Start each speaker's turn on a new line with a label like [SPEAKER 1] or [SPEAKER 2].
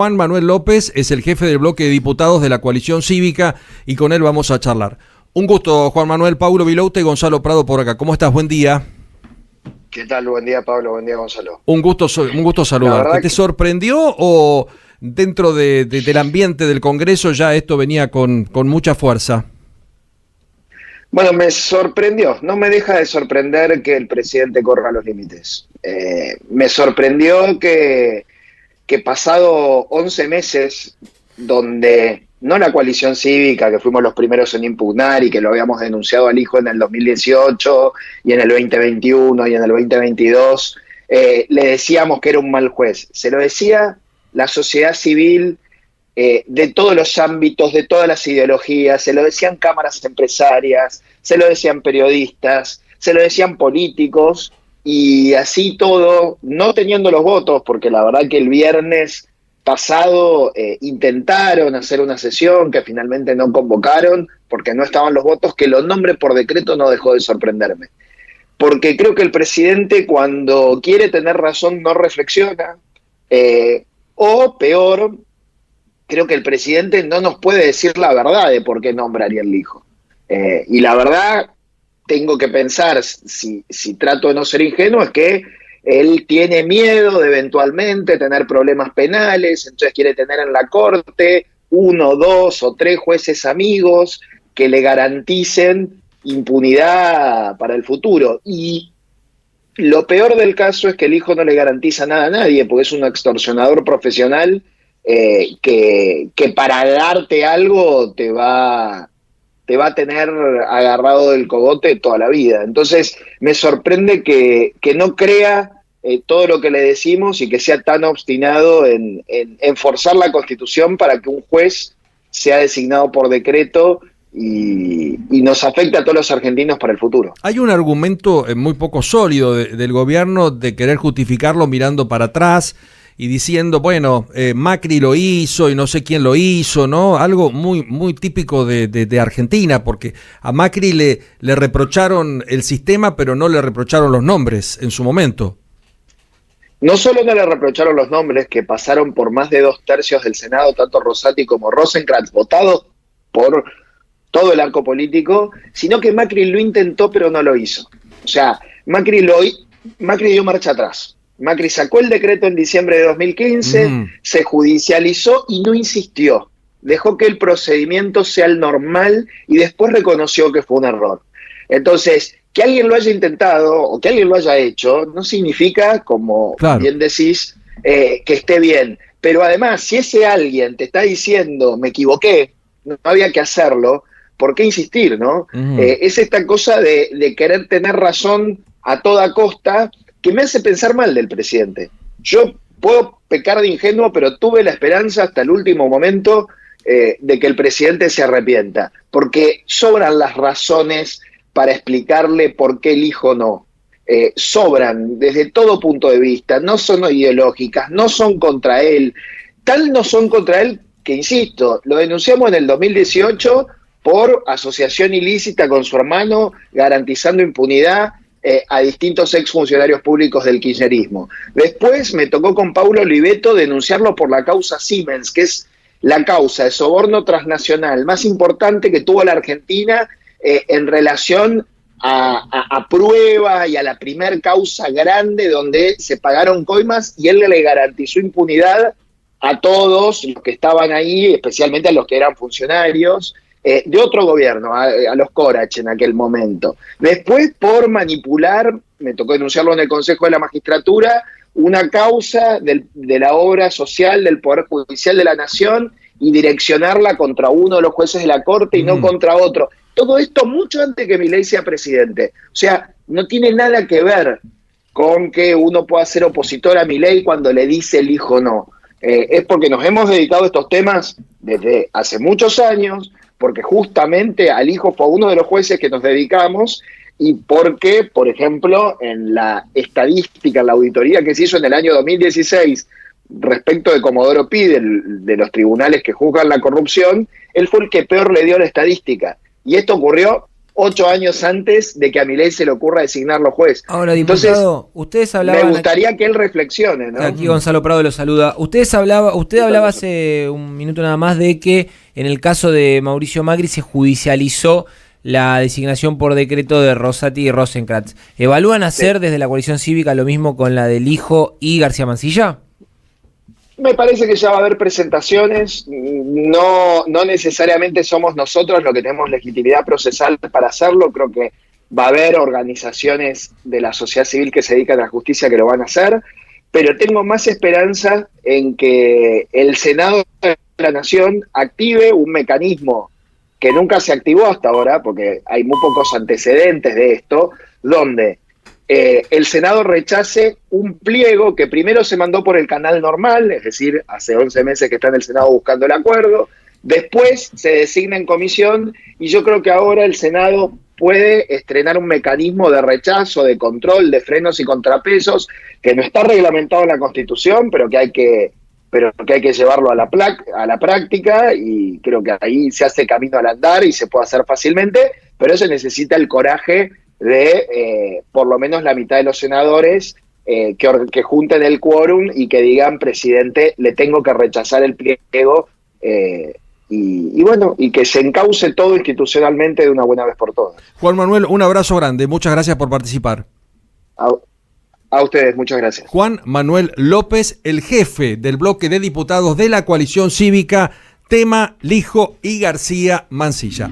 [SPEAKER 1] Juan Manuel López es el jefe del bloque de diputados de la coalición cívica y con él vamos a charlar. Un gusto, Juan Manuel. Paulo Vilouta y Gonzalo Prado por acá. ¿Cómo estás? Buen día.
[SPEAKER 2] ¿Qué tal? Buen día, Pablo. Buen día, Gonzalo.
[SPEAKER 1] Un gusto saludarte. ¿Te sorprendió o dentro del ambiente del Congreso ya esto venía con mucha fuerza?
[SPEAKER 2] Bueno, me sorprendió. No me deja de sorprender que el presidente corra los límites. Me sorprendió que pasado 11 meses, donde no la coalición cívica, que fuimos los primeros en impugnar y que lo habíamos denunciado al hijo en el 2018 y en el 2021 y en el 2022, le decíamos que era un mal juez. Se lo decía la sociedad civil de todos los ámbitos, de todas las ideologías, se lo decían cámaras empresarias, se lo decían periodistas, se lo decían políticos, y así todo, no teniendo los votos, porque la verdad que el viernes pasado intentaron hacer una sesión que finalmente no convocaron porque no estaban los votos, que lo nombre por decreto no dejó de sorprenderme. Porque creo que el presidente, cuando quiere tener razón, no reflexiona, o peor, creo que el presidente no nos puede decir la verdad de por qué nombraría el hijo. Y la verdad, tengo que pensar, si trato de no ser ingenuo, es que él tiene miedo de eventualmente tener problemas penales, entonces quiere tener en la corte 1, 2 o 3 jueces amigos que le garanticen impunidad para el futuro. Y lo peor del caso es que el hijo no le garantiza nada a nadie, porque es un extorsionador profesional que para darte algo te va a tener agarrado del cogote toda la vida. Entonces me sorprende que no crea todo lo que le decimos y que sea tan obstinado en forzar la Constitución para que un juez sea designado por decreto y nos afecte a todos los argentinos para el futuro.
[SPEAKER 1] Hay un argumento muy poco sólido del gobierno de querer justificarlo mirando para atrás y diciendo, bueno, Macri lo hizo y no sé quién lo hizo, ¿no? Algo muy típico de Argentina, porque a Macri le reprocharon el sistema, pero no le reprocharon los nombres en su momento.
[SPEAKER 2] No solo no le reprocharon los nombres, que pasaron por más de 2/3 del Senado, tanto Rosati como Rosenkrantz, votados por todo el arco político, sino que Macri lo intentó, pero no lo hizo. O sea, Macri dio marcha atrás. Macri sacó el decreto en diciembre de 2015, se judicializó y no insistió. Dejó que el procedimiento sea el normal y después reconoció que fue un error. Entonces, que alguien lo haya intentado o que alguien lo haya hecho no significa, como bien decís, que esté bien. Pero además, si ese alguien te está diciendo, me equivoqué, no había que hacerlo, ¿por qué insistir, no? Es esta cosa de querer tener razón a toda costa, que me hace pensar mal del presidente. Yo puedo pecar de ingenuo, pero tuve la esperanza hasta el último momento de que el presidente se arrepienta, porque sobran las razones para explicarle por qué el hijo no. Sobran desde todo punto de vista, no son ideológicas, no son contra él. Tal no son contra él que, insisto, lo denunciamos en el 2018 por asociación ilícita con su hermano, garantizando impunidad a distintos exfuncionarios públicos del kirchnerismo. Después me tocó con Paulo Oliveto denunciarlo por la causa Siemens, que es la causa de soborno transnacional más importante que tuvo la Argentina en relación a prueba y a la primer causa grande donde se pagaron coimas y él le garantizó impunidad a todos los que estaban ahí, especialmente a los que eran funcionarios de otro gobierno, a los Corach en aquel momento. Después, por manipular, me tocó denunciarlo en el Consejo de la Magistratura, una causa de la obra social del Poder Judicial de la Nación y direccionarla contra uno de los jueces de la Corte y no contra otro. Todo esto mucho antes que Milei sea presidente. O sea, no tiene nada que ver con que uno pueda ser opositor a Milei cuando le dice el hijo no. Es porque nos hemos dedicado a estos temas desde hace muchos años, porque justamente al hijo fue uno de los jueces que nos dedicamos y porque, por ejemplo, en la estadística, en la auditoría que se hizo en el año 2016 respecto de Comodoro Pi, de los tribunales que juzgan la corrupción, él fue el que peor le dio la estadística. Y esto ocurrió 8 años antes de que a Milei se le ocurra designarlo juez.
[SPEAKER 3] Ahora, diputado,
[SPEAKER 2] entonces,
[SPEAKER 3] ustedes hablaban...
[SPEAKER 2] me gustaría que él reflexione, ¿no?
[SPEAKER 3] Aquí Gonzalo Prado lo saluda. Usted hablaba hace un minuto nada más de que en el caso de Mauricio Macri se judicializó la designación por decreto de Rosati y Rosenkrantz. ¿Evalúan hacer desde la coalición cívica lo mismo con la del hijo y García Mansilla?
[SPEAKER 2] Me parece que ya va a haber presentaciones, no necesariamente somos nosotros los que tenemos legitimidad procesal para hacerlo, creo que va a haber organizaciones de la sociedad civil que se dedican a la justicia que lo van a hacer, pero tengo más esperanza en que el Senado de la Nación active un mecanismo que nunca se activó hasta ahora, porque hay muy pocos antecedentes de esto, donde el Senado rechace un pliego que primero se mandó por el canal normal, es decir, hace 11 meses que está en el Senado buscando el acuerdo, después se designa en comisión y yo creo que ahora el Senado puede estrenar un mecanismo de rechazo, de control, de frenos y contrapesos que no está reglamentado en la Constitución, pero que hay que llevarlo a la práctica y creo que ahí se hace camino al andar y se puede hacer fácilmente, pero se necesita el coraje de por lo menos la mitad de los senadores que junten el quórum y que digan, presidente, le tengo que rechazar el pliego y bueno, y que se encauce todo institucionalmente de una buena vez por todas.
[SPEAKER 1] Juan Manuel, un abrazo grande, muchas gracias por participar.
[SPEAKER 2] A ustedes, muchas gracias.
[SPEAKER 1] Juan Manuel López, el jefe del bloque de diputados de la coalición cívica, tema Lijo y García Mansilla.